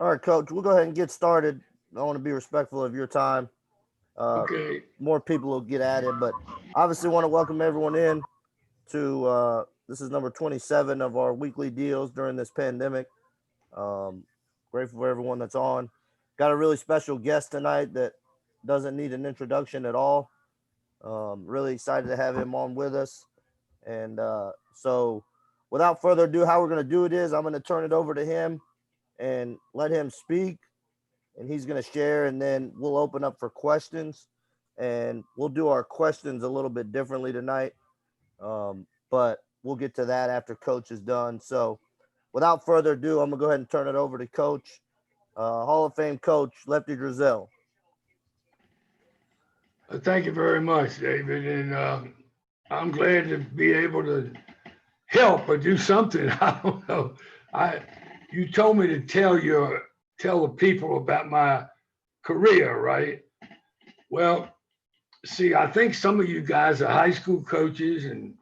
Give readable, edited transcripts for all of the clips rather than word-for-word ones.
All right, Coach, we'll go ahead and get started. I want to be respectful of your time. Uh, Okay. More people will get at it, but obviously want to welcome everyone in to this is number 27 of our weekly deals during this pandemic. Um, Grateful for everyone that's on. Got a really special guest tonight that doesn't need an introduction at all. Really excited to have him on with us. And so, without further ado, how we're going to do it is I'm going to turn it over to him and let him speak, and he's going to share, and then we'll open up for questions. And we'll do our questions a little bit differently tonight, but we'll get to that after Coach is done. So, without further ado, I'm going to go ahead and turn it over to Coach, Hall of Fame coach, Lefty Driesell. Thank you very much, David. And I'm glad to be able to help or do something. I don't know. I You told me to tell the people about my career, right? Well, see, I think some of you guys are high school coaches, and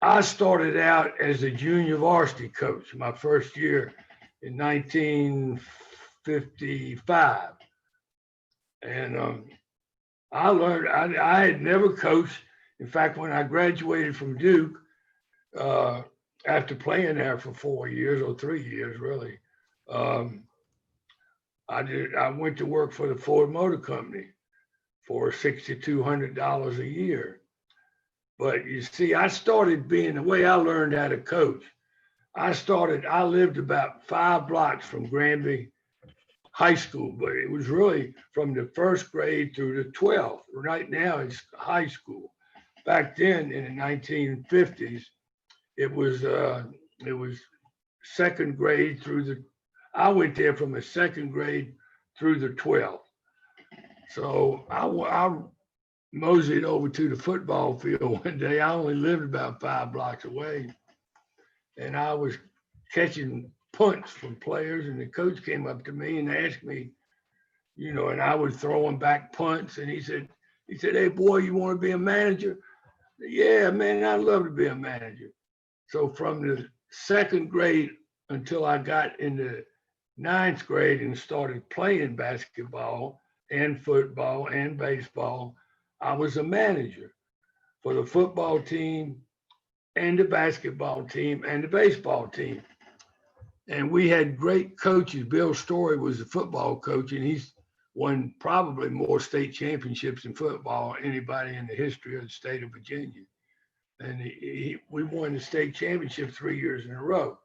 I started out as a junior varsity coach my first year in 1955. And I learned, I had never coached. In fact, when I graduated from Duke, uh, after playing there for 4 years or 3 years, really, um, I went to work for the Ford Motor Company for $6,200 a year. But you see, I started being the way I learned how to coach. I lived about 5 blocks from Granby High School, but it was really from the first grade through the 12th. Right now, it's high school. Back then, in the 1950s, it was second grade through the. I went there from the second grade through the 12th. So I moseyed over to the football field one day. I only lived about 5 blocks away, and I was catching punts from players, and the coach came up to me and asked me, and I would throw him back punts, and he said, "Hey boy, you want to be a manager?" Yeah, man, I'd love to be a manager. So from the second grade until I got into ninth grade and started playing basketball and football and baseball, I was a manager for the football team and the basketball team and the baseball team. And we had great coaches. Bill Story was the football coach, and he's won probably more state championships in football than anybody in the history of the state of Virginia. And we won the state championship 3 years in a row.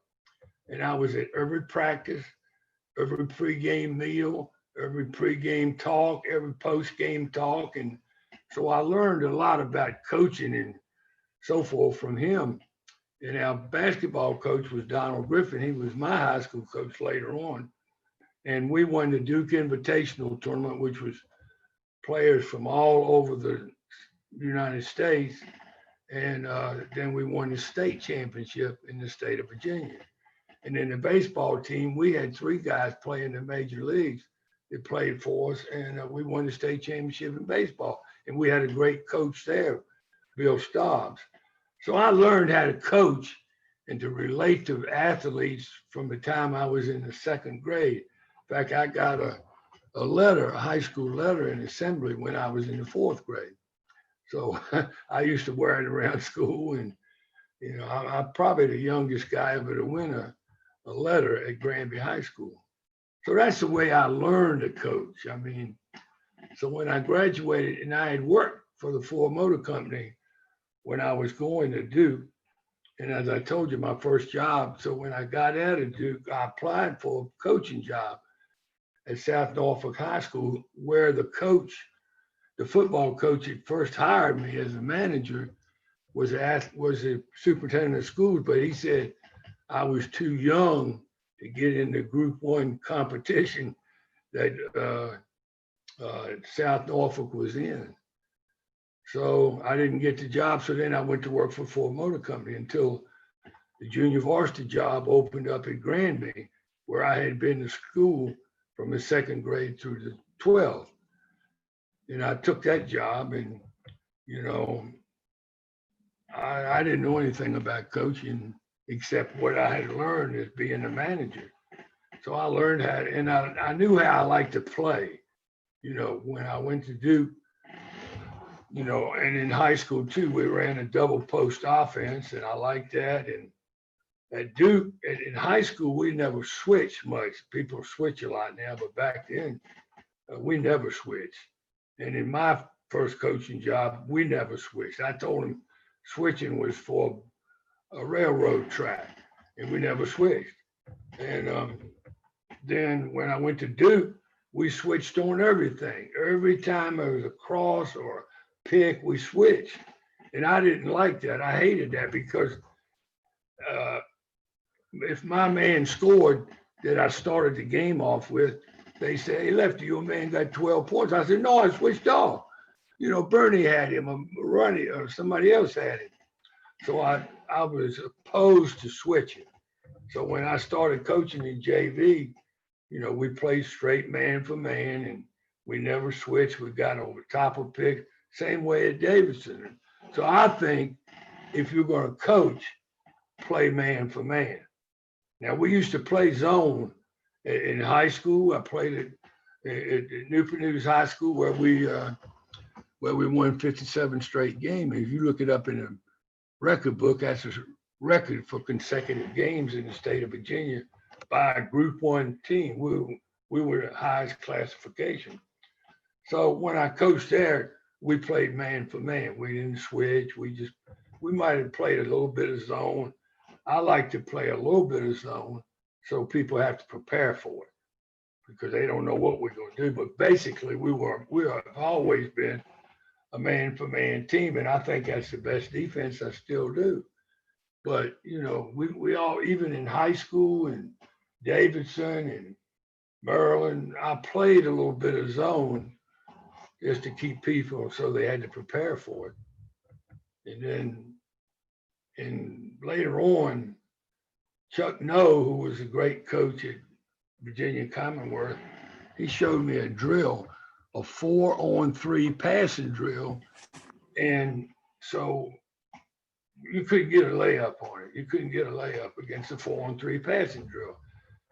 And I was at every practice, every pregame meal, every pregame talk, every postgame talk. And so I learned a lot about coaching and so forth from him. And our basketball coach was Donald Griffin. He was my high school coach later on. And we won the Duke Invitational Tournament, which was players from all over the United States. And then we won the state championship in the state of Virginia. And then the baseball team, we had 3 guys playing in the major leagues that played for us, and we won the state championship in baseball. And we had a great coach there, Bill Stobbs. So I learned how to coach and to relate to athletes from the time I was in the second grade. In fact, I got a letter, a high school letter in assembly when I was in the fourth grade. So I used to wear it around school, and I'm probably the youngest guy ever to win a letter at Granby High School. So that's the way I learned to coach. I mean, so when I graduated, and I had worked for the Ford Motor Company when I was going to Duke, and as I told you, my first job. So when I got out of Duke, I applied for a coaching job at South Norfolk High School, where the football coach that first hired me as a manager, was a superintendent of schools, but he said I was too young to get in the Group One competition that South Norfolk was in. So I didn't get the job. So then I went to work for Ford Motor Company until the junior varsity job opened up at Granby, where I had been to school from the second grade through the 12th. And I took that job, and you know, I didn't know anything about coaching except what I had learned as being a manager. So I learned how, and I knew how I liked to play. When I went to Duke, and in high school too, we ran a double post offense, and I liked that. And at Duke, in high school, we never switched much. People switch a lot now, but back then, we never switched. And in my first coaching job, we never switched. I told them switching was for a railroad track, and we never switched. And then when I went to Duke, we switched on everything. Every time there was a cross or a pick, we switched. And I didn't like that. I hated that because uh, if my man scored that I started the game off with, they say, "Hey, Lefty, your man got 12 points." I said, "No, I switched off. Bernie had him, or Ronnie, or somebody else had him." So I was opposed to switching. So when I started coaching in JV, we played straight man for man, and we never switched. We got over top of pick, same way at Davidson. So I think if you're going to coach, play man for man. Now we used to play zone in high school. I played at Newport News High School where we won 57 straight games. If you look it up in a record book, that's a record for consecutive games in the state of Virginia by a Group 1 team. We were the highest classification. So when I coached there, we played man for man. We didn't switch. We might have played a little bit of zone. I like to play a little bit of zone so people have to prepare for it because they don't know what we're going to do. But basically, we have always been a man for man team, and I think that's the best defense. I still do. But we all, even in high school and Davidson and Maryland, I played a little bit of zone just to keep people so they had to prepare for it. And later on, Chuck Noe, who was a great coach at Virginia Commonwealth, he showed me a drill, a 4-on-3 passing drill. And so you couldn't get a layup on it. You couldn't get a layup against a 4-on-3 passing drill.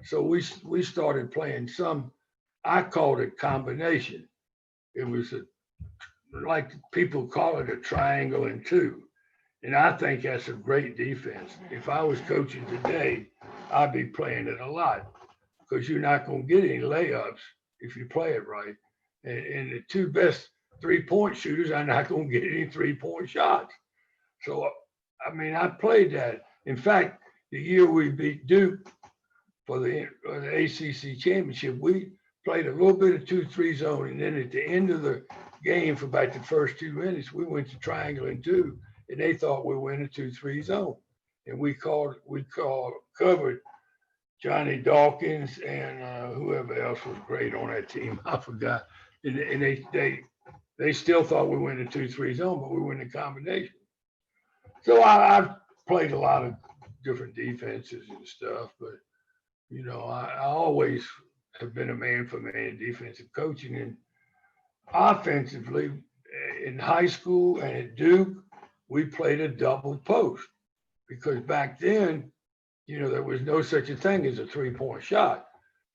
So we started playing I called it combination. It was like people call it a triangle and two. And I think that's a great defense. If I was coaching today, I'd be playing it a lot because you're not going to get any layups if you play it right. And the two best 3-point shooters are not going to get any 3-point shots. So, I played that. In fact, the year we beat Duke for the ACC championship, we played a little bit of 2-3 zone. And then at the end of the game, for about the first 2 minutes, we went to triangle and two. And they thought we were in a 2-3 zone. And we covered Johnny Dawkins and whoever else was great on that team. I forgot. And they still thought we were in a 2-3 zone, but we were in a combination. So I've played a lot of different defenses and stuff, but I always have been a man for man defensive coaching. And offensively, in high school and at Duke, we played a double post because back then, there was no such a thing as a 3-point shot.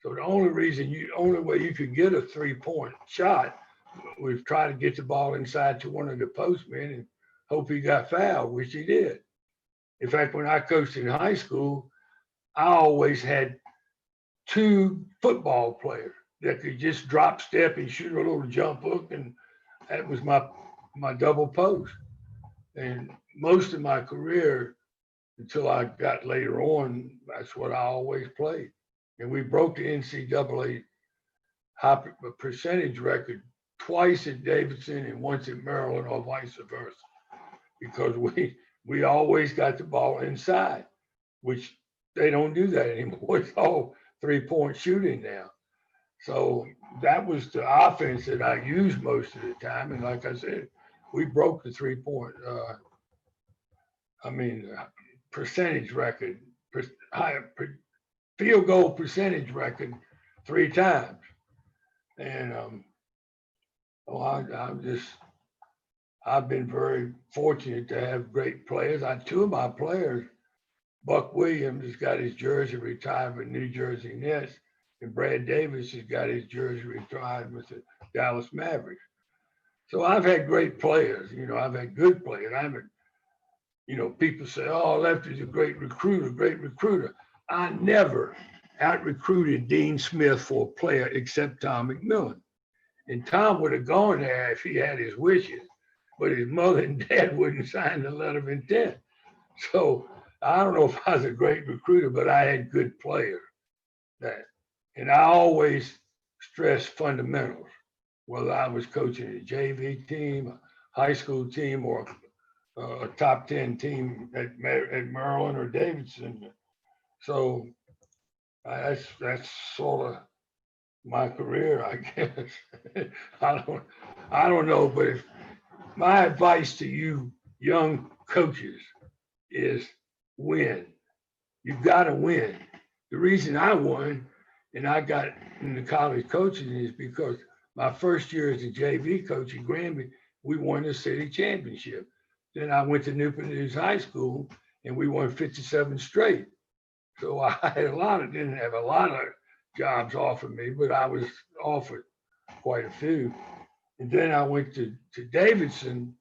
So the only way you could get a 3-point shot was try to get the ball inside to one of the postmen and hope he got fouled, which he did. In fact, when I coached in high school, I always had 2 football players that could just drop step and shoot a little jump hook, and that was my double post. And most of my career, until I got later on, that's what I always played. And we broke the NCAA percentage record twice at Davidson and once at Maryland, or vice versa, because we always got the ball inside, which they don't do that anymore. It's all 3-point shooting now. So that was the offense that I used most of the time. And like I said, we broke the 3-point, percentage record, field goal percentage record 3 times. And I've been very fortunate to have great players. 2 of my players, Buck Williams has got his jersey retired with New Jersey Nets. and Brad Davis has got his jersey retired with the Dallas Mavericks. So I've had great players. I've had good players. I haven't. People say, "Oh, Lefty's a great recruiter, great recruiter." I never out recruited Dean Smith for a player except Tom McMillan. And Tom would have gone there if he had his wishes, but his mother and dad wouldn't sign the letter of intent. So I don't know if I was a great recruiter, but I had good players. That, and I always stress fundamentals, whether I was coaching a JV team, a high school team, or a top 10 team at Maryland or Davidson. So that's sort of my career, I guess. I don't know, but my advice to you young coaches is win. You've got to win. The reason I won and I got into college coaching is because my first year as a JV coach at Granby, we won the city championship. Then I went to Newport News High School and we won 57 straight. So I didn't have a lot of jobs offered me, but I was offered quite a few. And then I went to Davidson,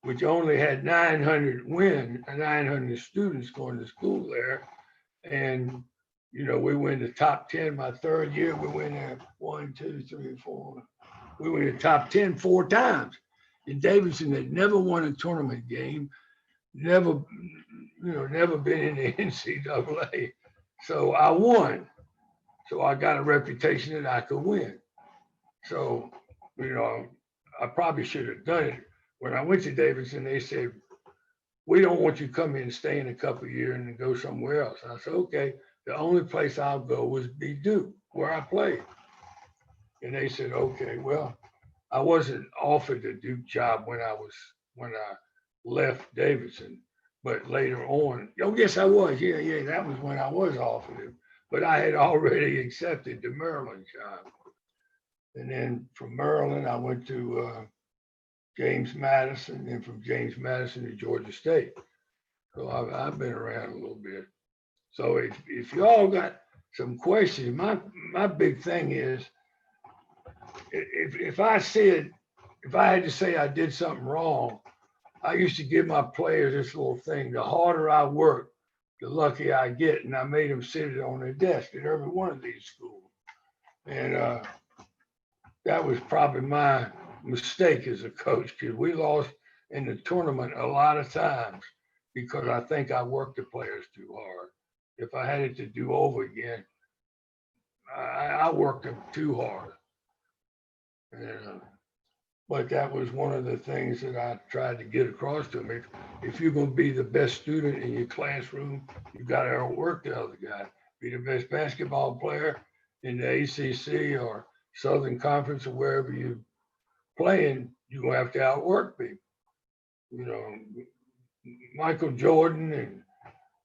which only had 900 students going to school there. And, we went in the top 10 my third year. We went there 1, 2, 3, 4. We went in the top 10 4 times. And Davidson had never won a tournament game, never been in the NCAA. So I won. So I got a reputation that I could win. So, I probably should have done it. When I went to Davidson, they said, "We don't want you to come in and stay in a couple of years and then go somewhere else." And I said, "Okay." The only place I'll go was be Duke, where I played. And they said, "Okay." Well, I wasn't offered the Duke job when I left Davidson, but later on, oh yes, I was. Yeah, that was when I was offered it. But I had already accepted the Maryland job. And then from Maryland, I went to James Madison, and from James Madison to Georgia State. So I've been around a little bit. So if you all got some questions, my big thing is if I had to say I did something wrong, I used to give my players this little thing: the harder I work, the luckier I get. And I made them sit it on their desk at every one of these schools. And that was probably my mistake as a coach, because we lost in the tournament a lot of times because I think I worked the players too hard. If I had it to do over again, I worked them too hard. And, but that was one of the things that I tried to get across to them. If you're going to be the best student in your classroom, you've got to outwork the other guy. Be the best basketball player in the ACC or Southern Conference or wherever you playing, you're going to have to outwork people. Michael Jordan and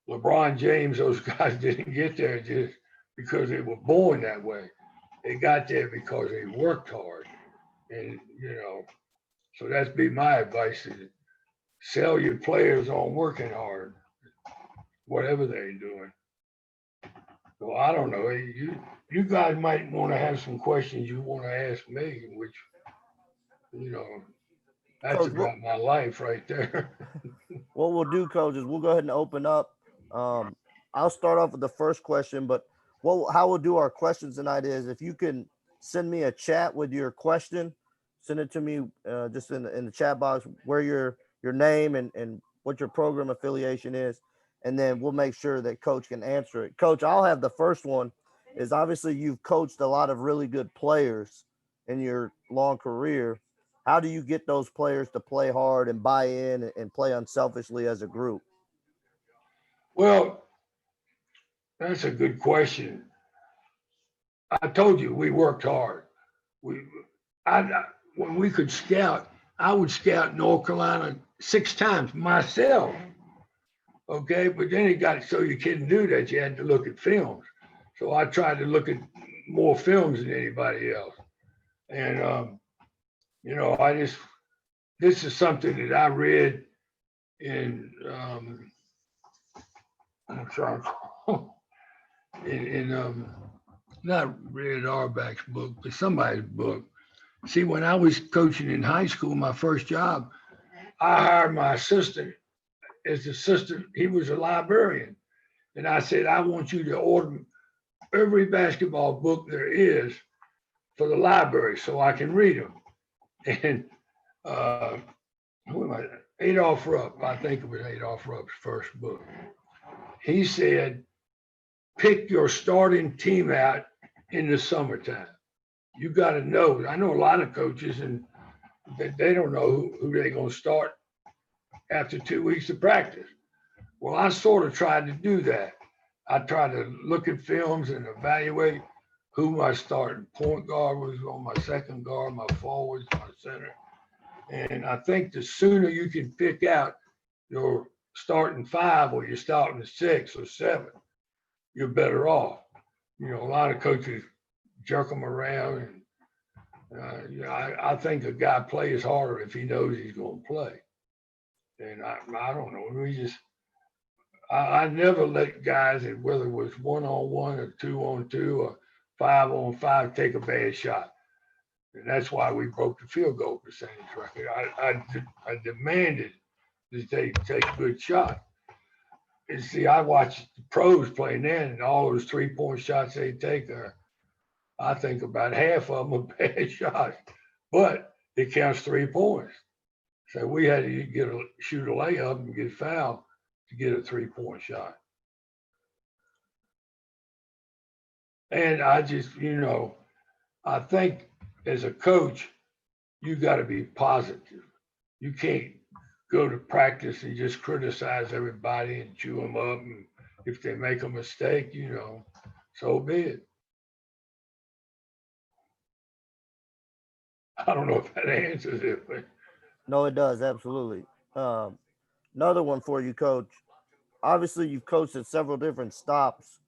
LeBron James, those guys didn't get there just because they were born that way. They got there because they worked hard. And, so that's be my advice: is sell your players on working hard, whatever they're doing. So I don't know. You guys might want to have some questions you want to ask me, which, that's Coach, about my life right there. what we'll do, Coach, is we'll go ahead and open up. I'll start off with the first question, but how we'll do our questions tonight is if you can send me a chat with your question, send it to me just in the chat box where your name and what your program affiliation is, and then we'll make sure that Coach can answer it. Coach, I'll have the first one. Is obviously you've coached a lot of really good players in your long career. How do you get those players to play hard and buy in and play unselfishly as a group? Well, that's a good question. I told you we worked hard. We, when we could scout, I would scout North Carolina 6 times myself. Okay, but then it got so you couldn't do that. You had to look at films. So I tried to look at more films than anybody else. And this is something that I read in I'm sorry, in not Red Auerbach's book, but somebody's book. See, when I was coaching in high school, my first job, I hired my assistant as assistant. He was a librarian. And I said, I want you to order every basketball book there is for the library so I can read them. And who am I? Adolph Rupp, I think it was Adolph Rupp's first book. He said, pick your starting team out in the summertime. You got to know. I know a lot of coaches, and they don't know who they're going to start after 2 weeks of practice. Well, I sort of tried to do that. I tried to look at films and evaluate who my starting point guard was on, my second guard, my forwards, my center. And I think the sooner you can pick out your starting five or your starting six or seven, you're better off. You know, a lot of coaches jerk them around. And, I think a guy plays harder if he knows he's going to play. And I don't know. I never let guys, whether it was 1-on-1 or 2-on-2 or 5-on-5, take a bad shot. And that's why we broke the field goal percentage record. I demanded that they take a good shot. And see, I watched the pros playing then, and all those 3-point shots they take I think about half of them are bad shots, but it counts 3 points. So we had to shoot a layup and get fouled to get a 3-point shot. And I just, I think as a coach, you got to be positive. You can't go to practice and just criticize everybody and chew them up. And if they make a mistake, so be it. I don't know if that answers it, but No, it does absolutely. Another one for you, Coach. Obviously, you've coached at several different stops.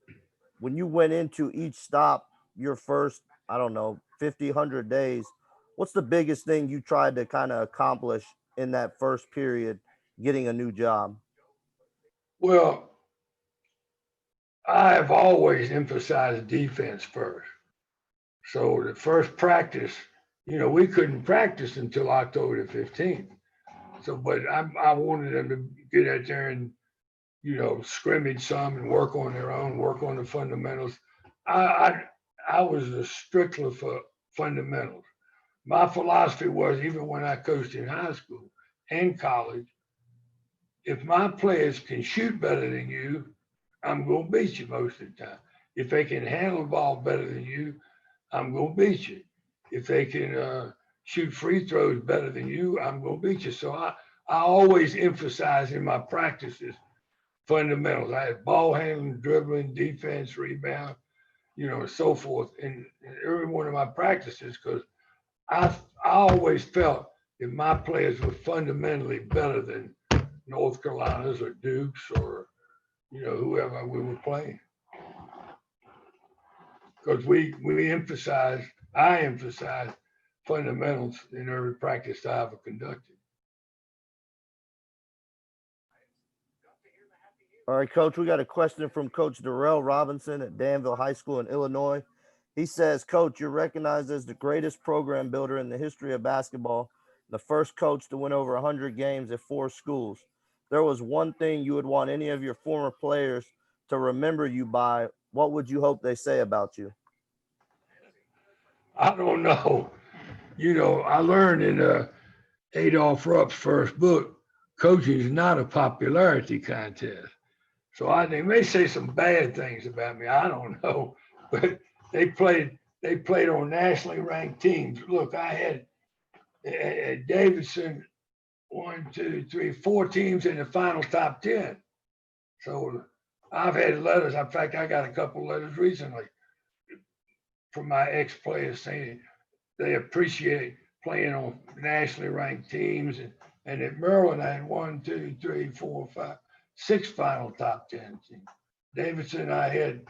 When you went into each stop, your first, I don't know, 50, 100 days, what's the biggest thing you tried to kind of accomplish in that first period, getting a new job? well, I have always emphasized defense first. So the first practice, we couldn't practice until October the 15th. So, but I wanted them to get out there and, scrimmage some and work on their own, work on the fundamentals. I was a stickler for fundamentals. My philosophy was, even when I coached in high school and college, if my players can shoot better than you, I'm going to beat you most of the time. If they can handle the ball better than you, I'm going to beat you. If they can shoot free throws better than you, I'm going to beat you. So I always emphasize in my practices fundamentals. I had ball handling, dribbling, defense, rebound, and so forth in every one of my practices, because I always felt that my players were fundamentally better than North Carolina's or Duke's or whoever we were playing. Because I emphasize fundamentals in every practice I ever conducted. All right, Coach, we got a question from Coach Darrell Robinson at Danville High School in Illinois. He says, Coach, you're recognized as the greatest program builder in the history of basketball, the first coach to win over 100 games at 4 schools. There was one thing you would want any of your former players to remember you by. What would you hope they say about you? I don't know. I learned in Adolph Rupp's first book, coaching is not a popularity contest. So they may say some bad things about me. I don't know, but they played on nationally ranked teams. Look, I had at Davidson 4 teams in the final top 10. So I've had letters. In fact, I got a couple letters recently from my ex-players saying they appreciate playing on nationally ranked teams. And at Maryland, I had 6 final top 10 teams. Davidson, I had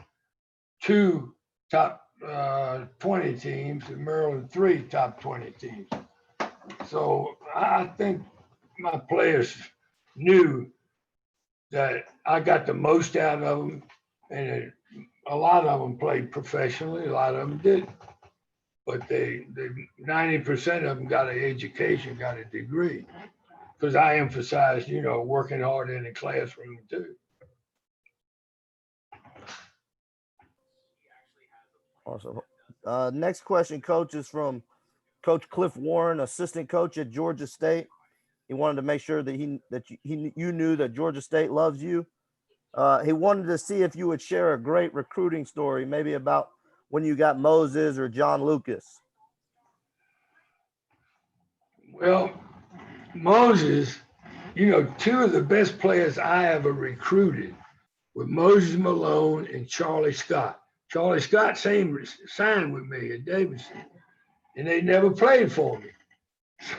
2 top 20 teams, and Maryland 3 top 20 teams. So I think my players knew that I got the most out of them, and a lot of them played professionally, a lot of them didn't. But they 90% of them got an education, got a degree. Because I emphasized, working hard in the classroom too. Awesome. Next question, Coach, is from Coach Cliff Warren, assistant coach at Georgia State. He wanted to make sure that you knew that Georgia State loves you. He wanted to see if you would share a great recruiting story, maybe about when you got Moses or John Lucas. Well, Moses, two of the best players I ever recruited were Moses Malone and Charlie Scott. Charlie Scott signed with me at Davidson, and they never played for me.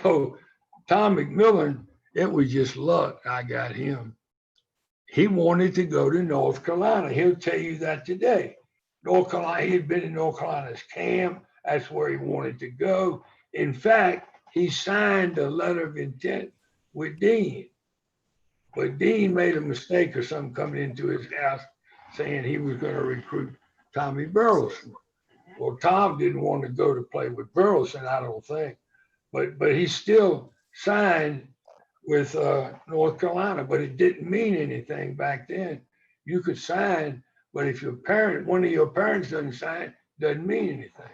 So Tom McMillan, it was just luck I got him. He wanted to go to North Carolina. He'll tell you that today. North Carolina, he had been in North Carolina's camp. That's where he wanted to go. In fact, he signed a letter of intent with Dean. But Dean made a mistake or something coming into his house saying he was going to recruit Tommy Burleson. Well, Tom didn't want to go to play with Burleson, I don't think. But he still signed with North Carolina, but it didn't mean anything back then. You could sign, but if one of your parents doesn't sign, doesn't mean anything.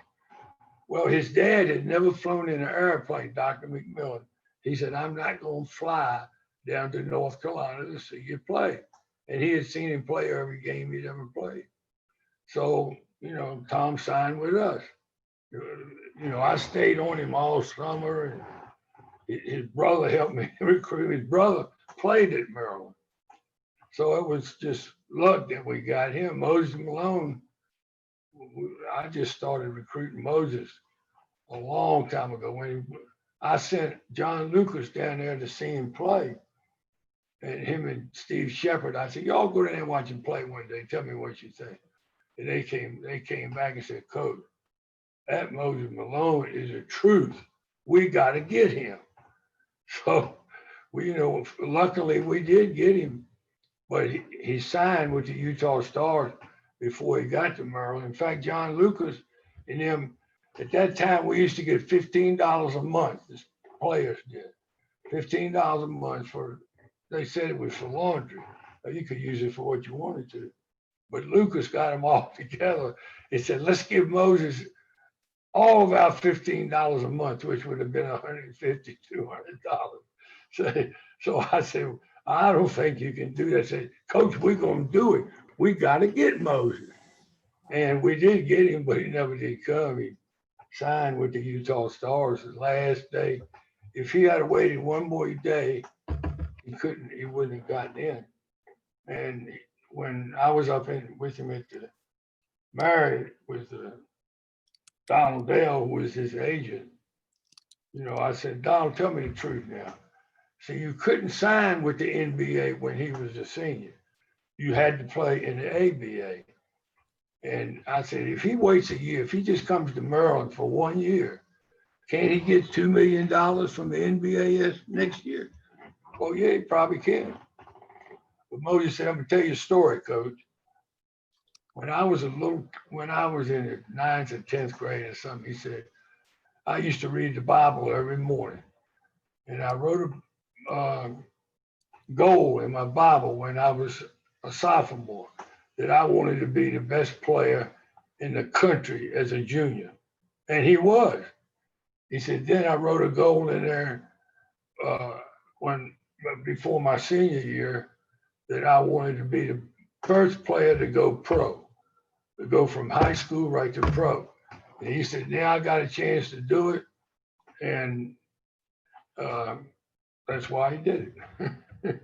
Well, his dad had never flown in an airplane, Dr. McMillan. He said, I'm not going to fly down to North Carolina to see you play. And he had seen him play every game he'd ever played. So, Tom signed with us. I stayed on him all summer, and his brother helped me recruit. His brother played at Maryland. So it was just luck that we got him. Moses Malone, I just started recruiting Moses a long time ago. I sent John Lucas down there to see him play. And him and Steve Shepard, I said, y'all go down there and watch him play one day. Tell me what you think. And they came back and said, Coach, that Moses Malone is the truth. We got to get him. So, luckily we did get him, but he signed with the Utah Stars before he got to Maryland. In fact, John Lucas and him, at that time, we used to get $15 a month, as players did. $15 a month they said it was for laundry. You could use it for what you wanted to. But Lucas got them all together. He said, let's give Moses all of our $15 a month, which would have been $150, $200. So I said, I don't think you can do that. I said, Coach, we're going to do it. We got to get Moses. And we did get him, but he never did come. He signed with the Utah Stars the last day. If he had waited one more day, he wouldn't have gotten in. And when I was up with him at the married with Donald Dale, who was his agent, I said, Donald, tell me the truth now. So you couldn't sign with the NBA when he was a senior. You had to play in the ABA. And I said, if he waits a year, if he just comes to Maryland for 1 year, can't he get $2 million from the NBA next year? Well, yeah, he probably can. But Moses said, I'm going to tell you a story, Coach. When I was in the 9th and 10th grade or something, he said, I used to read the Bible every morning. And I wrote a goal in my Bible when I was a sophomore that I wanted to be the best player in the country as a junior. And he was. He said, then I wrote a goal in there before my senior year that I wanted to be the first player to go pro, to go from high school right to pro. And he said, now I got a chance to do it. And that's why he did it.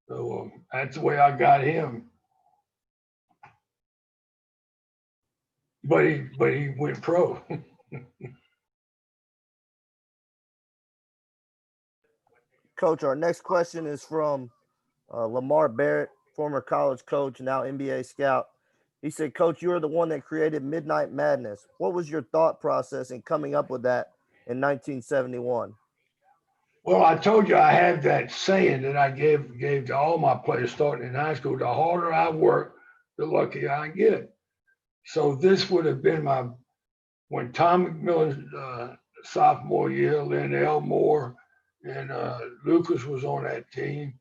So that's the way I got him. But he went pro. Coach, our next question is from Lamar Barrett, former college coach, now NBA scout. He said, Coach, you're the one that created Midnight Madness. What was your thought process in coming up with that in 1971? Well, I told you I have that saying that I gave to all my players starting in high school. The harder I work, the luckier I get. So this would have been when Tom McMillan's sophomore year, Lynn Elmore and Lucas was on that team.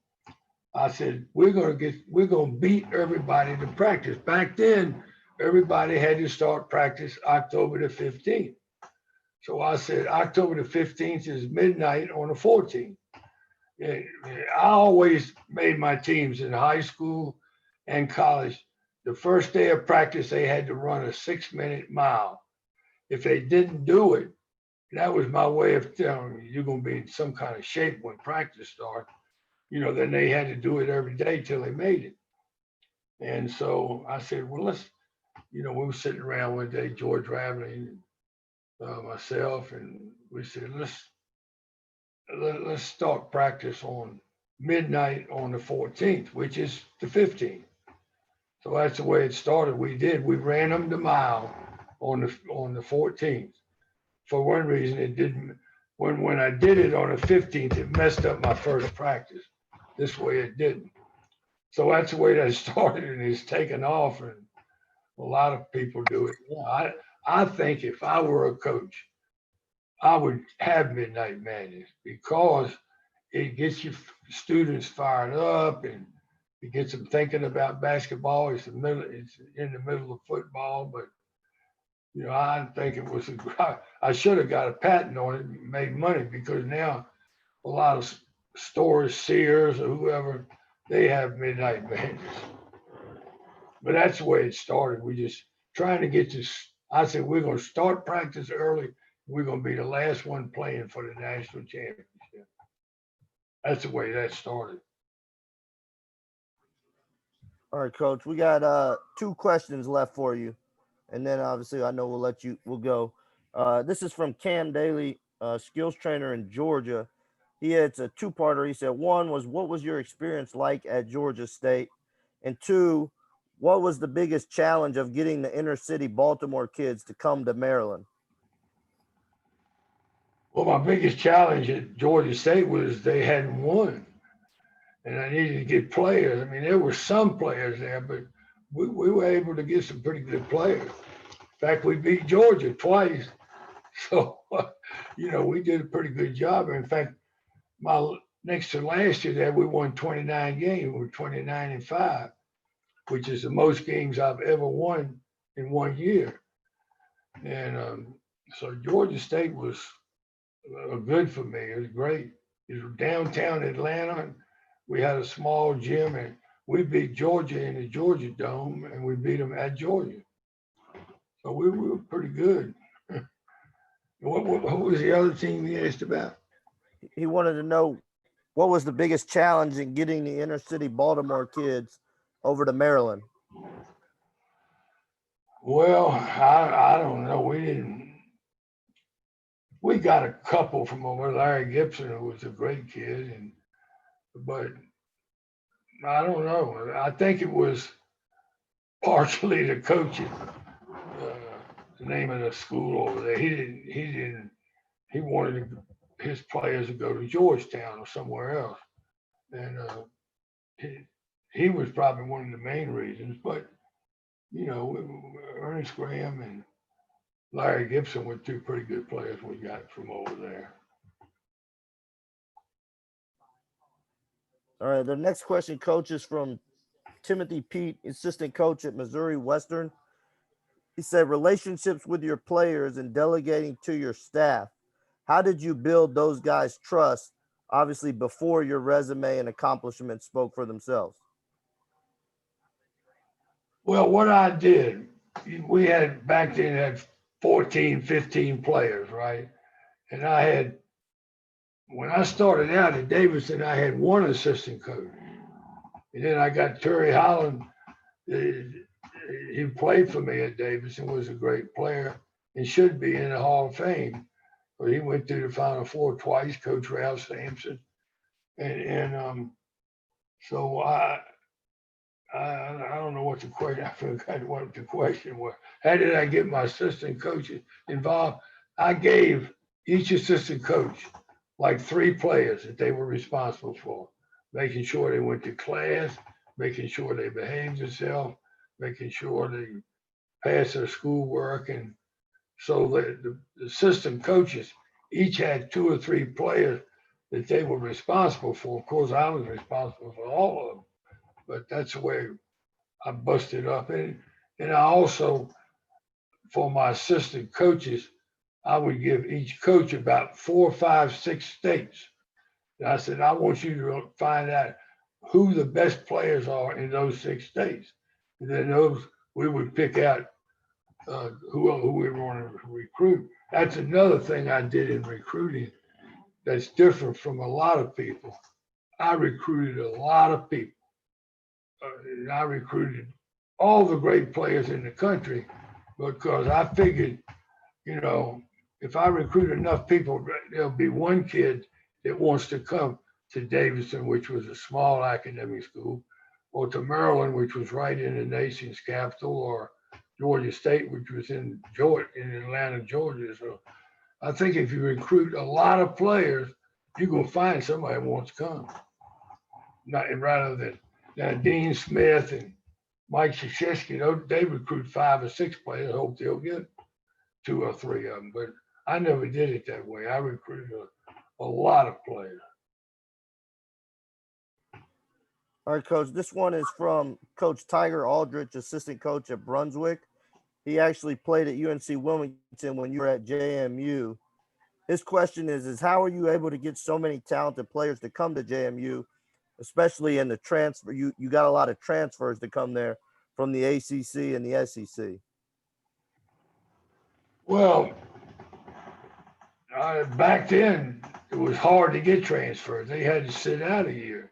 I said, we're gonna beat everybody to practice. Back then, everybody had to start practice October the 15th. So I said, October the 15th is midnight on the 14th. I always made my teams in high school and college. The first day of practice, they had to run a 6-minute mile. If they didn't do it, that was my way of telling you, you're going to be in some kind of shape when practice starts. Then they had to do it every day till they made it. And so I said, well, we were sitting around one day, George Raveley, myself, and we said, let's start practice on midnight on the 14th, which is the 15th. So that's the way it started. We ran them the mile on the 14th. For one reason, it didn't. When I did it on the 15th, it messed up my first practice. This way, it didn't. So that's the way that started, and it's taken off, and a lot of people do it. Yeah, I think if I were a coach, I would have Midnight Madness because it gets your students fired up and it gets them thinking about basketball. It's in the middle of football, but I think it was I should have got a patent on it and made money because now a lot of stores, Sears or whoever, they have Midnight Madness. But that's the way it started. We just trying to get this. I said, we're going to start practice early. We're going to be the last one playing for the national championship. That's the way that started. All right, Coach. We got 2 questions left for you. And then obviously I know we'll go. This is from Cam Daly, skills trainer in Georgia. It's a 2-parter. He said, 1 was, what was your experience like at Georgia State? And 2, what was the biggest challenge of getting the inner city Baltimore kids to come to Maryland? Well, my biggest challenge at Georgia State was they hadn't won. And I needed to get players. I mean, there were some players there, but we were able to get some pretty good players. In fact, we beat Georgia twice. So, we did a pretty good job. In fact, next to last year there, we won 29 games. We were 29-5, which is the most games I've ever won in 1 year. And so Georgia State was good for me. It was great. It was downtown Atlanta. We had a small gym, and we beat Georgia in the Georgia Dome, and we beat them at Georgia. So we were pretty good. What was the other team he asked about? He wanted to know what was the biggest challenge in getting the inner city Baltimore kids over to Maryland? Well, I don't know. We got a couple from over. Larry Gibson, who was a great kid, but I don't know. I think it was partially the coaching. The name of the school over there. He wanted his players to go to Georgetown or somewhere else. And he was probably one of the main reasons. But, Ernest Graham and Larry Gibson were 2 pretty good players we got from over there. All right. The next question, Coach, is from Timothy Pete, assistant coach at Missouri Western. He said, relationships with your players and delegating to your staff. How did you build those guys' trust, obviously before your resume and accomplishments spoke for themselves? Well, what I did, we had back then had 14, 15 players, right? And when I started out at Davidson, I had 1 assistant coach. And then I got Terry Holland. He played for me at Davidson, was a great player, and should be in the Hall of Fame. But he went through the Final Four twice, Coach Ralph Sampson. And so I don't know what the question, I forgot what the question was. How did I get my assistant coaches involved? I gave each assistant coach like 3 players that they were responsible for, making sure they went to class, making sure they behaved themselves, making sure they pass their schoolwork. And so the assistant coaches each had 2 or 3 players that they were responsible for. Of course, I was responsible for all of them, but that's the way I busted up. And I also, for my assistant coaches, I would give each coach about 4, 5, 6 states. And I said, I want you to find out who the best players are in those 6 states. And then those we would pick out who we want to recruit. That's another thing I did in recruiting that's different from a lot of people. I recruited a lot of people. And I recruited all the great players in the country because I figured, you know, if I recruit enough people, there'll be one kid that wants to come to Davidson, which was a small academic school, or to Maryland, which was right in the nation's capital, or Georgia State, which was in Georgia, in Atlanta, Georgia. So I think if you recruit a lot of players, you're gonna find somebody who wants to come. Not rather than now Dean Smith and Mike Krzyzewski, they recruit 5 or 6 players, hope they'll get 2 or 3 of them. But I never did it that way. I recruited a lot of players. All right, Coach. This one is from Coach Tiger Aldrich, assistant coach at Brunswick. He actually played at UNC Wilmington when you were at JMU. His question is how are you able to get so many talented players to come to JMU, especially in the transfer? You got a lot of transfers to come there from the ACC and the SEC. Well, back then it was hard to get transferred. They had to sit out a year.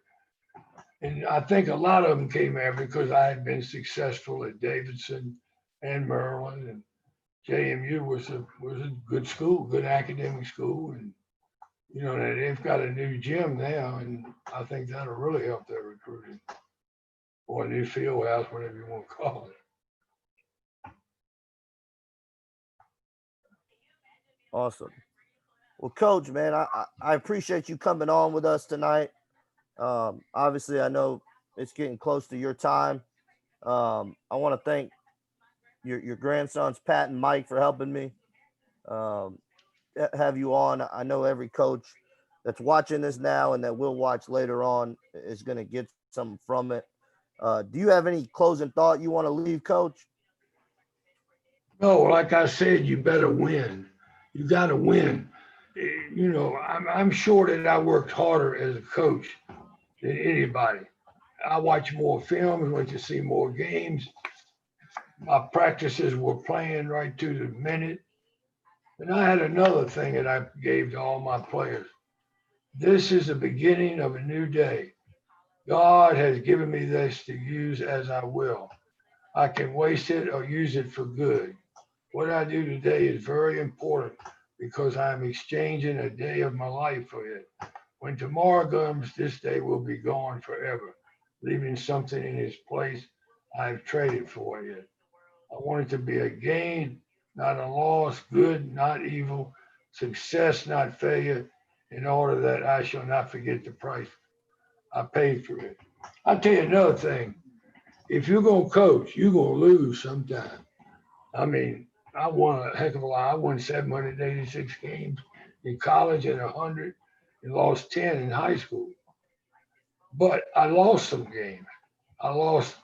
And I think a lot of them came there because I had been successful at Davidson and Maryland, and JMU was a good school, good academic school, and they've got a new gym now, and I think that'll really help their recruiting, or a new field house, whatever you want to call it. Awesome. Well, Coach, man, I appreciate you coming on with us tonight. Obviously, I know it's getting close to your time. I want to thank your grandsons, Pat and Mike, for helping me have you on. I know every coach that's watching this now and that will watch later on is going to get something from it. Do you have any closing thought you want to leave, Coach? No, like I said, you better win. You got to win. I'm sure that I worked harder as a coach than anybody. I watch more films, went to see more games. My practices were playing right to the minute. And I had another thing that I gave to all my players. This is the beginning of a new day. God has given me this to use as I will. I can waste it or use it for good. What I do today is very important because I'm exchanging a day of my life for it. When tomorrow comes, this day will be gone forever, leaving something in its place I've traded for it. I want it to be a gain, not a loss, good, not evil, success, not failure, in order that I shall not forget the price I paid for it. I'll tell you another thing. If you're going to coach, you're going to lose sometime. I mean, I won a heck of a lot. I won 786 games in college and 100 and lost 10 in high school. But I lost some games. I lost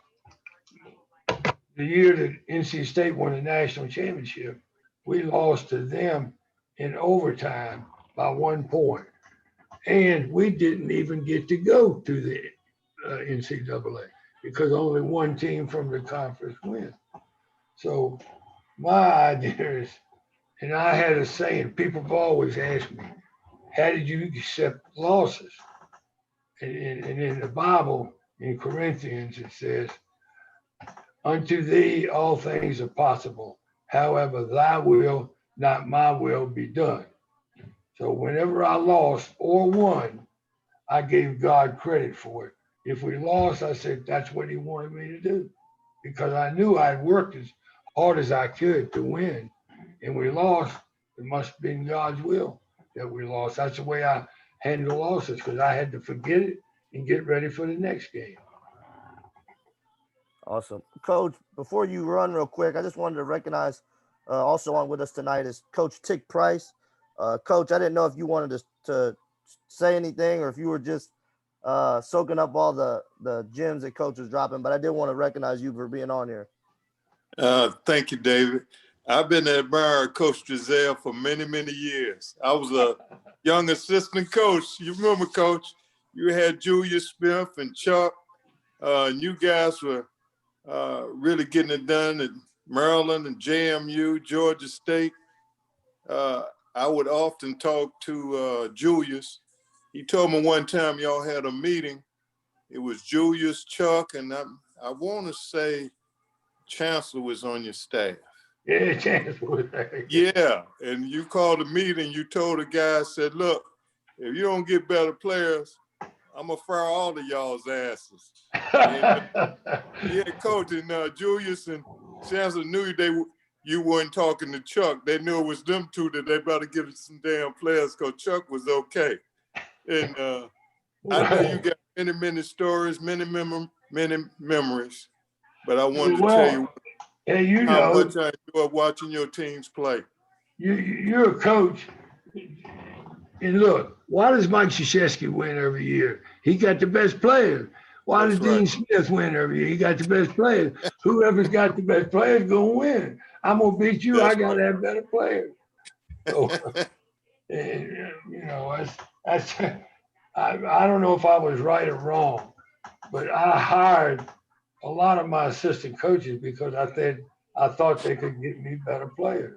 the year that NC State won the national championship. We lost to them in overtime by 1 point. And we didn't even get to go to the NCAA because only one team from the conference wins. So my idea is, and I had a saying, people have always asked me, how did you accept losses? And in the Bible, in Corinthians, it says, unto thee all things are possible. However, thy will, not my will, be done. So whenever I lost or won, I gave God credit for it. If we lost, I said, that's what he wanted me to do. Because I knew I'd worked as hard as I could to win. And we lost. It must have been God's will that we lost. That's the way I handle losses because I had to forget it and get ready for the next game. Awesome. Coach, before you run real quick, I just wanted to recognize also on with us tonight is Coach Tick Price. Coach, I didn't know if you wanted to say anything or if you were just soaking up all the gems that Coach was dropping, but I did want to recognize you for being on here. Thank you, David. I've been an admirer of Coach Driesell for many, many years. I was a young assistant coach. You remember, Coach, you had Julius Smith and Chuck. And you guys were really getting it done at Maryland and JMU, Georgia State. I would often talk to Julius. He told me one time y'all had a meeting. It was Julius, Chuck, and I want to say Chancellor was on your staff. Yeah, Chancellor was there. Yeah, and you called a meeting. You told the guys, said, look, if you don't get better players, I'm going to fire all of y'all's asses. Yeah, Coach, and Julius and Chancellor knew you weren't talking to Chuck. They knew it was them two that they better get some damn players because Chuck was okay. And I know you got many, many stories, many memories, but I wanted to tell you how much I enjoy watching your teams play. You're a coach. And look, why does Mike Krzyzewski win every year? He got the best players. Why does Dean Smith win every year? He got the best players. Whoever's got the best players gonna win. I'm gonna beat you. I gotta have better players. So, and, you know, that's I don't know if I was right or wrong, but I hired a lot of my assistant coaches because I thought they could get me better players.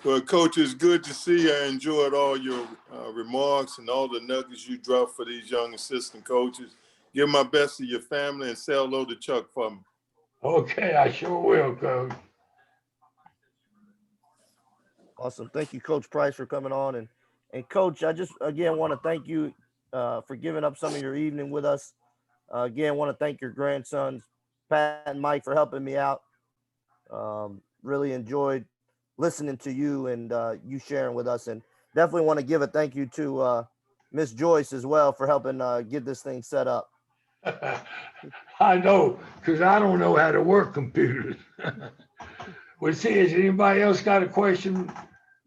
Well, Coach, it's good to see you. I enjoyed all your remarks and all the nuggets you dropped for these young assistant coaches. Give my best to your family and say hello to Chuck for me. Okay, I sure will, Coach. Awesome. Thank you, Coach Price, for coming on. And Coach, I just, again, want to thank you for giving up some of your evening with us. Again, want to thank your grandsons, Pat and Mike, for helping me out. Really enjoyed listening to you and you sharing with us, and definitely want to give a thank you to Miss Joyce as well for helping get this thing set up. I know, because I don't know how to work computers. Well, see, has anybody else got a question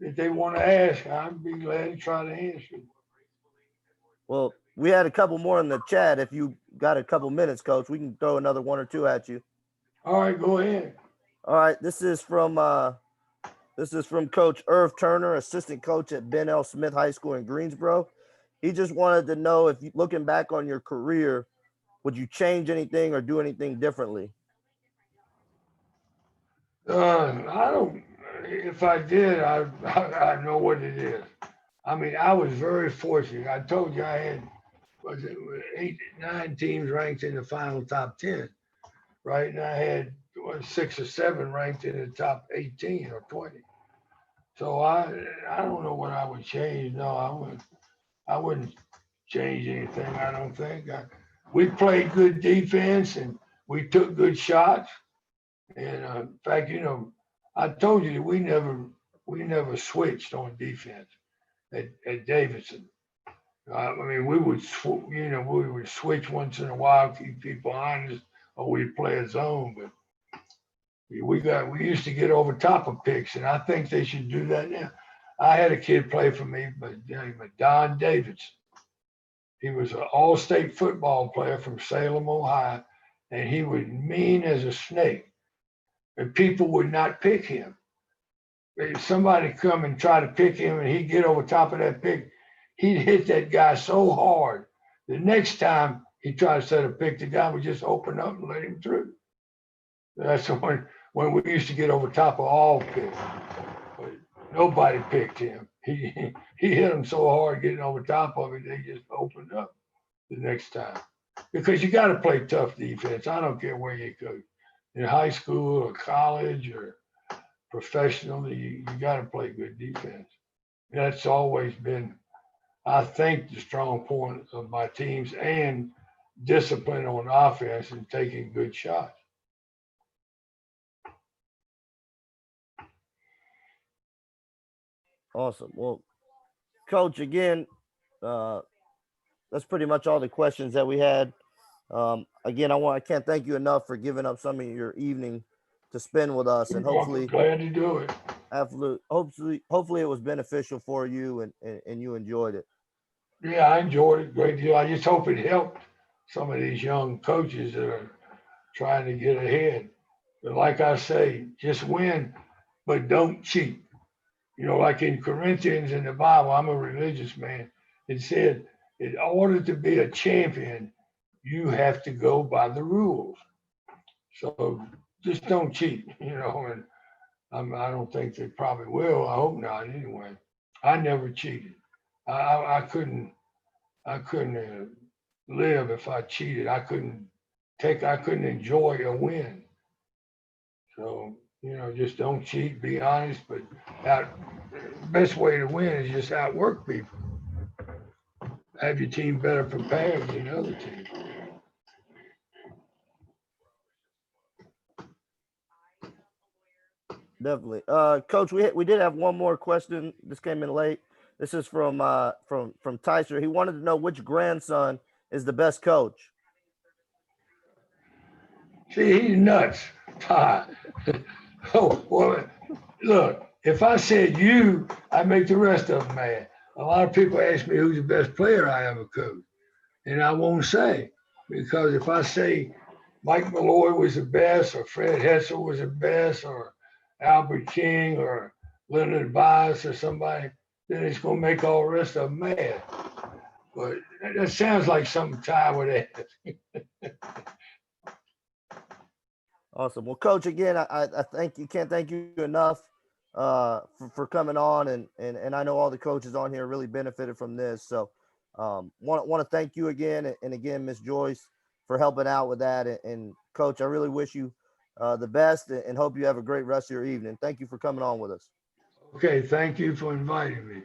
that they want to ask? I'd be glad to try to answer. Well, we had a couple more in the chat. If you got a couple minutes, Coach, we can throw another one or two at you. All right, go ahead. All right, this is from Coach Irv Turner, assistant coach at Ben L. Smith High School in Greensboro. He just wanted to know if, looking back on your career, would you change anything or do anything differently? I don't. If I did, I know what it is. I mean, I was very fortunate. I told you I had was it 8, 9 teams ranked in the final top 10, right? And I had 6 or 7 ranked in the top 18 or 20. So I don't know what I would change. No, I wouldn't change anything. I don't think. We played good defense and we took good shots. And in fact, you know, I told you that we never switched on defense at Davidson. I mean, we would we would switch once in a while, keep people honest, or we'd play a zone. But we used to get over top of picks, and I think they should do that now. I had a kid play for me, but Don Davidson. He was an all-state football player from Salem, Ohio, and he was mean as a snake. And people would not pick him. If somebody come and try to pick him and he'd get over top of that pick, he'd hit that guy so hard. The next time he tried to set a pick, the guy would just open up and let him through. That's when we used to get over top of all picks. But nobody picked him. He hit him so hard getting over top of it, they just opened up the next time. Because you got to play tough defense. I don't care where you go. In high school or college or professionally, you got to play good defense. That's always been, I think, the strong point of my teams, and discipline on offense and taking good shots. Awesome. Well, Coach, again, that's pretty much all the questions that we had. Again, I can't thank you enough for giving up some of your evening to spend with us, and You're welcome. Glad to do it. hopefully it was beneficial for you, and you enjoyed it. Yeah, I enjoyed it a great deal. I just hope it helped some of these young coaches that are trying to get ahead. But like I say, just win, but don't cheat. You know, like in Corinthians in the Bible, I'm a religious man. It said, in order to be a champion, you have to go by the rules. So just don't cheat, you know, and I don't think they probably will. I hope not anyway. I never cheated. I couldn't, I couldn't live if I cheated. I couldn't enjoy a win. So, you know, just don't cheat, be honest, but out, best way to win is just outwork people. Have your team better prepared than the other team. Definitely. Coach, we did have one more question. This came in late. This is from Tyser. He wanted to know which grandson is the best coach. See, he's nuts, Todd. Oh, well, look, if I said you, I make the rest of them mad. A lot of people ask me who's the best player I ever coached, and I won't say because if I say Mike Malloy was the best, or Fred Hetzel was the best, or Albert King, or Leonard Bias, or somebody, then it's going to make all the rest of them mad. But that sounds like something Ty would ask. Awesome. Well, Coach, again, I thank you. Can't thank you enough for coming on, and I know all the coaches on here really benefited from this. So, want to thank you again, and again, Miss Joyce, for helping out with that. And Coach, I really wish you the best, and hope you have a great rest of your evening. Thank you for coming on with us. Okay, thank you for inviting me.